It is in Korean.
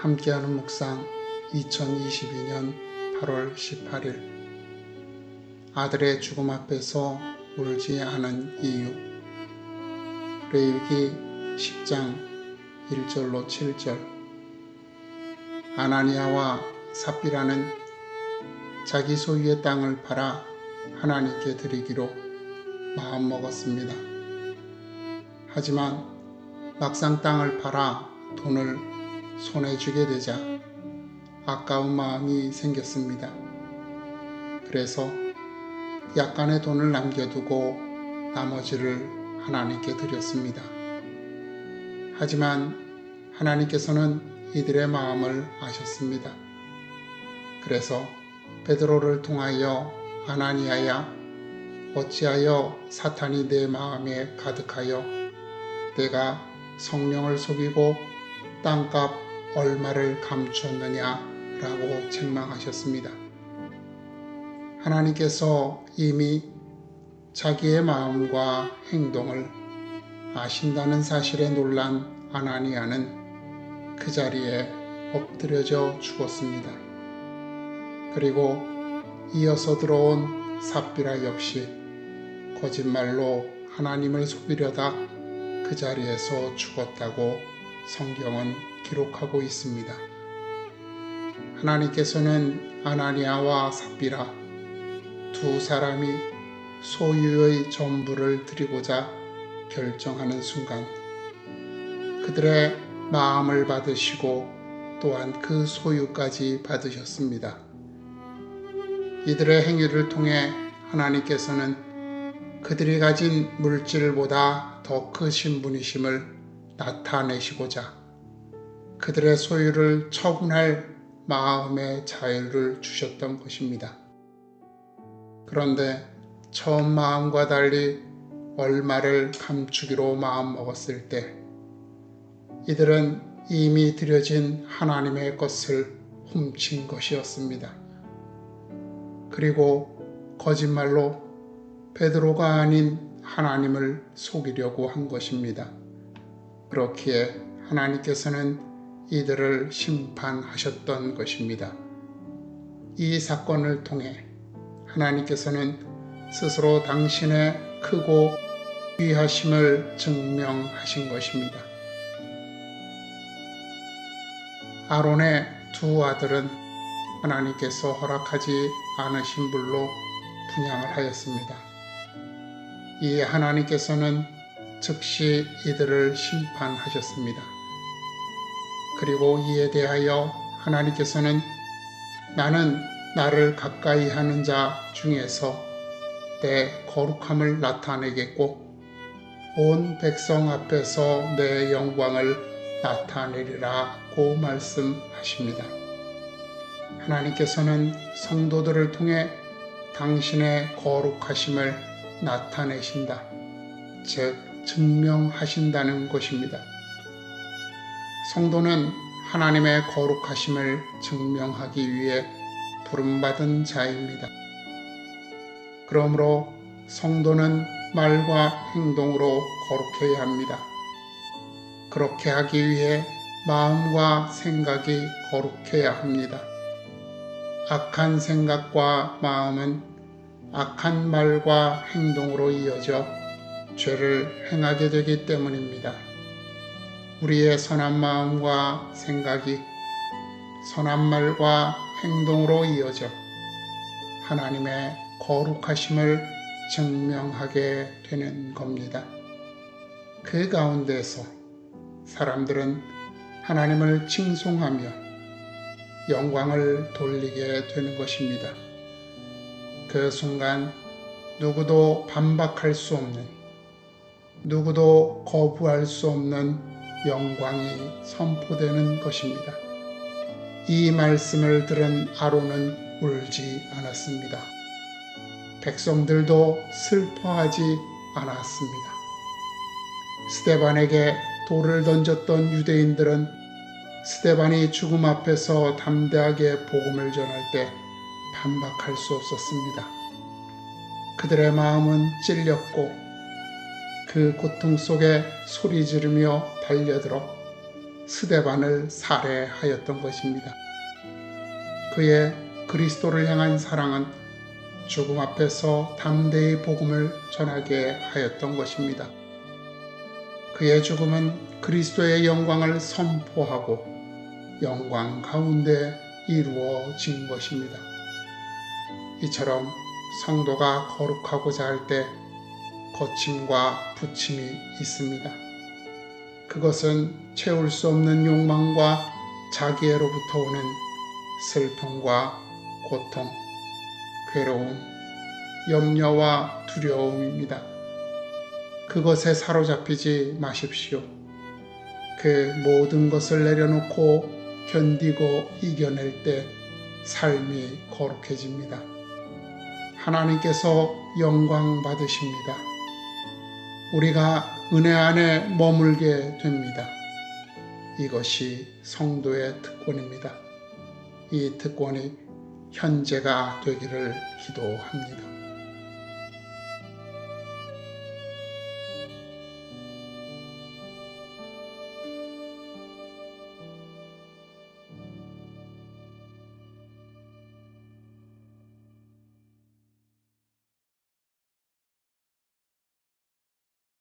함께하는 묵상 2022년 8월 18일 아들의 죽음 앞에서 울지 않은 이유. 레위기 10장 1절로 7절. 아나니아와 삽비라는 자기 소유의 땅을 팔아 하나님께 드리기로 마음먹었습니다. 하지만 막상 땅을 팔아 돈을 손에 쥐게 되자 아까운 마음이 생겼습니다. 그래서 약간의 돈을 남겨두고 나머지를 하나님께 드렸습니다. 하지만 하나님께서는 이들의 마음을 아셨습니다. 그래서 베드로를 통하여 아나니아야, 어찌하여 사탄이 내 마음에 가득하여 내가 성령을 속이고 땅값 얼마를 감추었느냐라고 책망하셨습니다. 하나님께서 이미 자기의 마음과 행동을 아신다는 사실에 놀란 아나니아는 그 자리에 엎드려져 죽었습니다. 그리고 이어서 들어온 삽비라 역시 거짓말로 하나님을 속이려다 그 자리에서 죽었다고 성경은 기록하고 있습니다. 하나님께서는 아나니아와 삽비라 두 사람이 소유의 전부를 드리고자 결정하는 순간 그들의 마음을 받으시고 또한 그 소유까지 받으셨습니다. 이들의 행위를 통해 하나님께서는 그들이 가진 물질보다 더 크신 분이심을 나타내시고자 그들의 소유를 처분할 마음의 자유를 주셨던 것입니다. 그런데 처음 마음과 달리 얼마를 감추기로 마음먹었을 때 이들은 이미 드려진 하나님의 것을 훔친 것이었습니다. 그리고 거짓말로 베드로가 아닌 하나님을 속이려고 한 것입니다. 그렇기에 하나님께서는 이들을 심판하셨던 것입니다. 이 사건을 통해 하나님께서는 스스로 당신의 크고 귀하심을 증명하신 것입니다. 아론의 두 아들은 하나님께서 허락하지 않으신 불로 분향을 하였습니다. 이에 하나님께서는 즉시 이들을 심판하셨습니다. 그리고 이에 대하여 하나님께서는 나는 나를 가까이 하는 자 중에서 내 거룩함을 나타내겠고 온 백성 앞에서 내 영광을 나타내리라고 말씀하십니다. 하나님께서는 성도들을 통해 당신의 거룩하심을 나타내신다, 즉 증명하신다는 것입니다. 성도는 하나님의 거룩하심을 증명하기 위해 부름받은 자입니다. 그러므로 성도는 말과 행동으로 거룩해야 합니다. 그렇게 하기 위해 마음과 생각이 거룩해야 합니다. 악한 생각과 마음은 악한 말과 행동으로 이어져 죄를 행하게 되기 때문입니다. 우리의 선한 마음과 생각이 선한 말과 행동으로 이어져 하나님의 거룩하심을 증명하게 되는 겁니다. 그 가운데서 사람들은 하나님을 칭송하며 영광을 돌리게 되는 것입니다. 그 순간 누구도 반박할 수 없는, 누구도 거부할 수 없는 영광이 선포되는 것입니다. 이 말씀을 들은 아론은 울지 않았습니다. 백성들도 슬퍼하지 않았습니다. 스데반에게 돌을 던졌던 유대인들은 스데반이 죽음 앞에서 담대하게 복음을 전할 때 반박할 수 없었습니다. 그들의 마음은 찔렸고 그 고통 속에 소리 지르며 달려들어 스데반을 살해하였던 것입니다. 그의 그리스도를 향한 사랑은 죽음 앞에서 담대히 복음을 전하게 하였던 것입니다. 그의 죽음은 그리스도의 영광을 선포하고 영광 가운데 이루어진 것입니다. 이처럼 성도가 거룩하고자 할 때 거침과 부침이 있습니다. 그것은 채울 수 없는 욕망과 자기애로부터 오는 슬픔과 고통, 괴로움, 염려와 두려움입니다. 그것에 사로잡히지 마십시오. 그 모든 것을 내려놓고 견디고 이겨낼 때 삶이 거룩해집니다. 하나님께서 영광 받으십니다. 우리가 은혜 안에 머물게 됩니다. 이것이 성도의 특권입니다. 이 특권이 현재가 되기를 기도합니다.